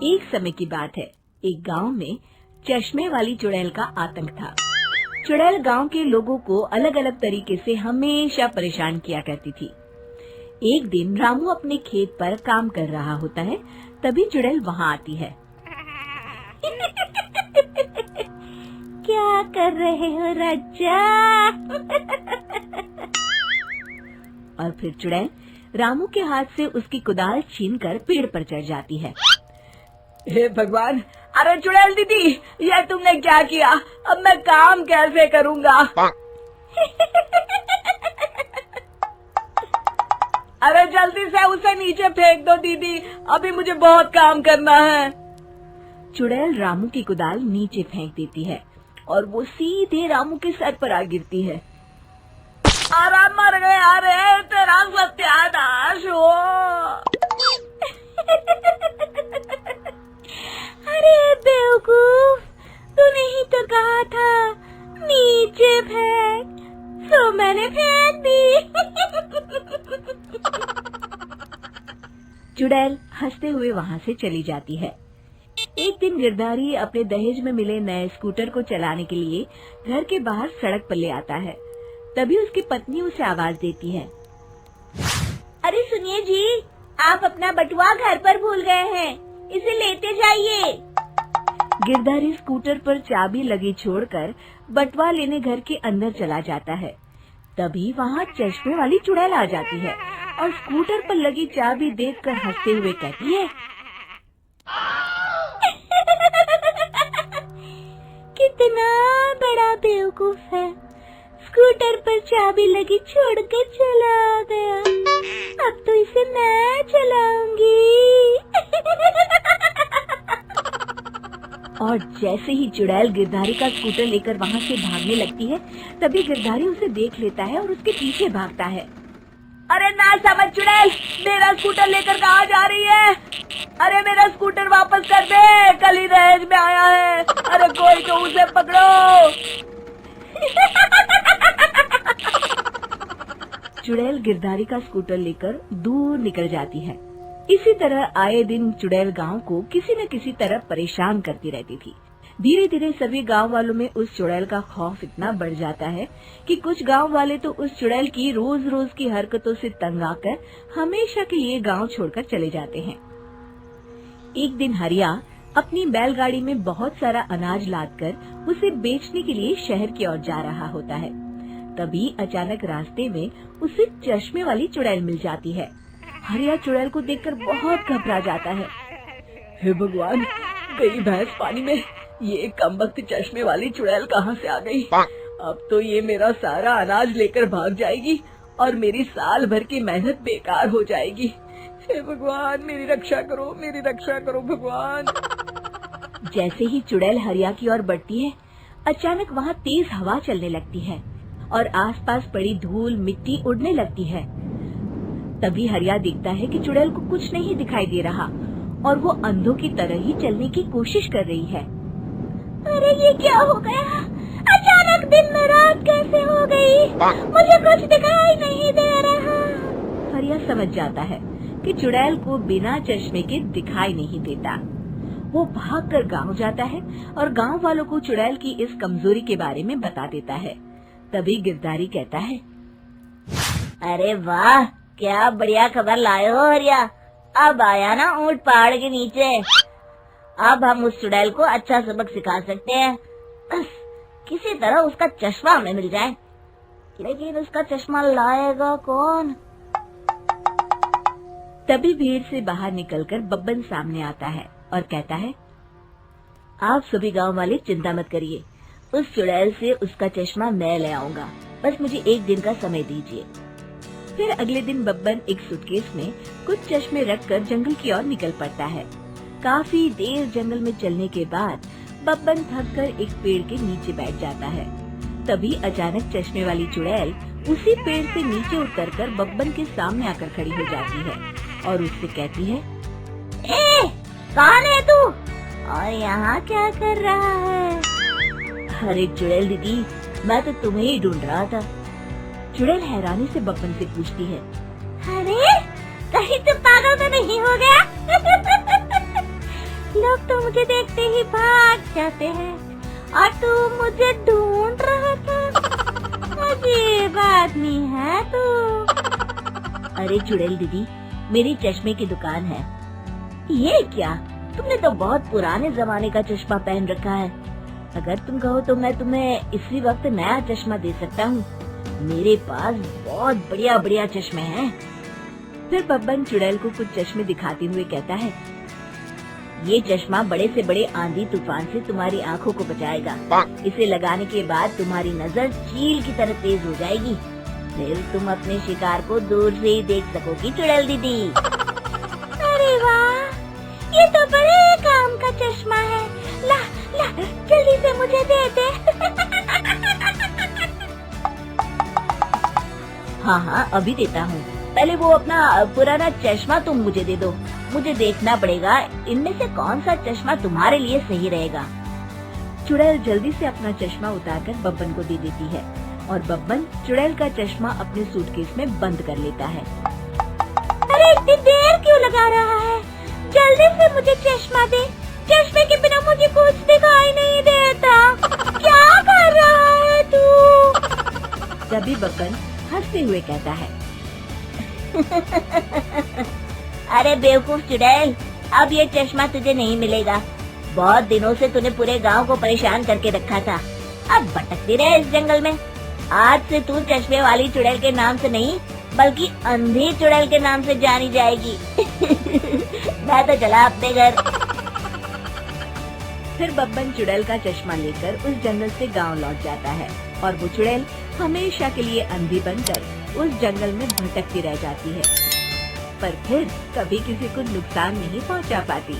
एक समय की बात है, एक गांव में चश्मे वाली चुड़ैल का आतंक था। चुड़ैल गांव के लोगों को अलग अलग तरीके से हमेशा परेशान किया करती थी। एक दिन रामू अपने खेत पर काम कर रहा होता है, तभी चुड़ैल वहाँ आती है। क्या कर रहे हो राजा? और फिर चुड़ैल रामू के हाथ से उसकी कुदाल छीनकर पेड़ पर चढ़ जाती है। हे भगवान! अरे चुड़ैल दीदी, यह तुमने क्या किया? अब मैं काम कैसे करूँगा? अरे जल्दी से उसे नीचे फेंक दो दीदी, अभी मुझे बहुत काम करना है। चुड़ैल रामू की कुदाल नीचे फेंक देती है और वो सीधे रामू के सर पर आ गिरती है। अरे मर गया रे, तेरा सत्यानाश हो। अरे बेवकूफ, तूने ही तो कहा था नीचे फेंक, तो मैंने फेंक दी। चुड़ैल हंसते हुए वहाँ से चली जाती है। एक दिन गिरधारी अपने दहेज में मिले नए स्कूटर को चलाने के लिए घर के बाहर सड़क पर ले आता है। तभी उसकी पत्नी उसे आवाज देती है। अरे सुनिए जी, आप अपना बटुआ घर पर भूल गए हैं, इसे लेते जाइए। गिरधारी स्कूटर पर चाबी लगी छोड़कर बटुआ लेने घर के अंदर चला जाता है। तभी वहाँ चश्मे वाली चुड़ैल आ जाती है और स्कूटर पर लगी चाबी देखकर हंसते हुए कहती है, कितना बड़ा बेवकूफ है, स्कूटर पर चाबी लगी छोड़कर चला गया। अब तो इसे मैं चलाऊंगी। और जैसे ही चुड़ैल गिरधारी का स्कूटर लेकर वहाँ से भागने लगती है, तभी गिरधारी उसे देख लेता है और उसके पीछे भागता है। अरे ना समझ चुड़ैल, मेरा स्कूटर लेकर कहाँ जा रही है? अरे मेरा स्कूटर वापस कर दे, कल ही दहेज में आया है। अरे कोई तो उसे पकड़ो। चुड़ैल गिरधारी का स्कूटर लेकर दूर निकल जाती है। इसी तरह आए दिन चुड़ैल गांव को किसी न किसी तरह परेशान करती रहती थी। धीरे धीरे सभी गांव वालों में उस चुड़ैल का खौफ इतना बढ़ जाता है कि कुछ गांव वाले तो उस चुड़ैल की रोज रोज की हरकतों से तंग आकर हमेशा के लिए गांव छोड़कर चले जाते हैं। एक दिन हरिया अपनी बैलगाड़ी में बहुत सारा अनाज लादकर उसे बेचने के लिए शहर की ओर जा रहा होता है। तभी अचानक रास्ते में उसे चश्मे वाली चुड़ैल मिल जाती है। हरिया चुड़ैल को देखकर बहुत घबरा जाता है। हे भगवान, गई भैंस पानी में, ये कमबख्त चश्मे वाली चुड़ैल कहाँ से आ गई? अब तो ये मेरा सारा अनाज लेकर भाग जाएगी और मेरी साल भर की मेहनत बेकार हो जाएगी। हे भगवान, मेरी रक्षा करो भगवान। जैसे ही चुड़ैल हरिया की ओर बढ़ती है, अचानक वहाँ तेज हवा चलने लगती है और आसपास पड़ी धूल मिट्टी उड़ने लगती है। तभी हरिया देखता है कि चुड़ैल को कुछ नहीं दिखाई दे रहा और वो अंधों की तरह ही चलने की कोशिश कर रही है। अरे ये क्या हो गया? अचानक दिन में रात कैसे हो गई? मुझे कुछ दिखाई नहीं दे रहा। हरिया समझ जाता है कि चुड़ैल को बिना चश्मे के दिखाई नहीं देता। वो भागकर गांव जाता है और गांव वालों को चुड़ैल की इस कमजोरी के बारे में बता देता है। तभी गिरधारी कहता है, अरे वाह, क्या बढ़िया खबर लाए हो हरिया। अब आया ना ऊंट पहाड़ के नीचे। अब हम उस चुड़ैल को अच्छा सबक सिखा सकते हैं। बस किसी तरह उसका चश्मा हमें मिल जाए। लेकिन उसका चश्मा लाएगा कौन? तभी भीड़ से बाहर निकलकर बब्बन सामने आता है और कहता है, आप सभी गांव वाले चिंता मत करिए, उस चुड़ैल से उसका चश्मा मैं ले आऊंगा। बस मुझे एक दिन का समय दीजिए। फिर अगले दिन बब्बन एक सूटकेस में कुछ चश्मे रखकर जंगल की ओर निकल पड़ता है। काफी देर जंगल में चलने के बाद बब्बन थककर एक पेड़ के नीचे बैठ जाता है। तभी अचानक चश्मे वाली चुड़ैल उसी पेड़ से नीचे उतरकर बब्बन के सामने आकर खड़ी हो जाती है और उससे कहती है, ए, कौन है तू और यहाँ क्या कर रहा है? अरे चुड़ैल दीदी, मैं तो तुम्हें ही ढूंढ रहा था। चुड़ैल हैरानी से बब्बन से पूछती है, अरे कहीं तुम पागल तो नहीं हो गया? मुझे देखते ही भाग जाते हैं। और तू मुझे ढूंढ रहा था। अजीब आदमी है तू। अरे चुड़ैल दीदी, मेरी चश्मे की दुकान है। ये क्या, तुमने तो बहुत पुराने जमाने का चश्मा पहन रखा है। अगर तुम कहो तो मैं तुम्हें इसी वक्त नया चश्मा दे सकता हूँ। मेरे पास बहुत बढ़िया बढ़िया चश्मे हैं। फिर बब्बन चुड़ैल को कुछ चश्मे दिखाते हुए कहता है, ये चश्मा बड़े से बड़े आंधी तूफान से तुम्हारी आंखों को बचाएगा। इसे लगाने के बाद तुम्हारी नजर चील की तरह तेज हो जाएगी। फिर तुम अपने शिकार को दूर से ही देख सकोगी चुड़ैल दीदी। अरे वाह, ये तो बड़े काम का चश्मा है। ला ला, जल्दी से मुझे दे दे। हाँ हाँ, अभी देता हूँ। पहले वो अपना पुराना चश्मा तुम मुझे दे दो। मुझे देखना पड़ेगा इनमें से कौन सा चश्मा तुम्हारे लिए सही रहेगा। चुड़ैल जल्दी से अपना चश्मा उतारकर बब्बन को दे देती है और बब्बन चुड़ैल का चश्मा अपने सूटकेस में बंद कर लेता है। अरे इतनी देर क्यों लगा रहा है? जल्दी से मुझे चश्मा दे। चश्मे के बिना मुझे कुछ दिखाई नहीं देता। क्या कर रहा है तू? तभी बब्बन हंसते हुए कहता है, अरे बेवकूफ चुड़ैल, अब ये चश्मा तुझे नहीं मिलेगा। बहुत दिनों से तूने पूरे गांव को परेशान करके रखा था। अब भटकती रहे इस जंगल में। आज से तू चश्मे वाली चुड़ैल के नाम से नहीं, बल्कि अंधी चुड़ैल के नाम से जानी जाएगी। मैं तो चला अपने घर। फिर बब्बन चुड़ैल का चश्मा लेकर उस जंगल से गांव लौट जाता है और वो चुड़ैल हमेशा के लिए अंधी बनकर उस जंगल में भटकती रह जाती है, पर फिर कभी किसी को नुकसान नहीं पहुंचा पाती।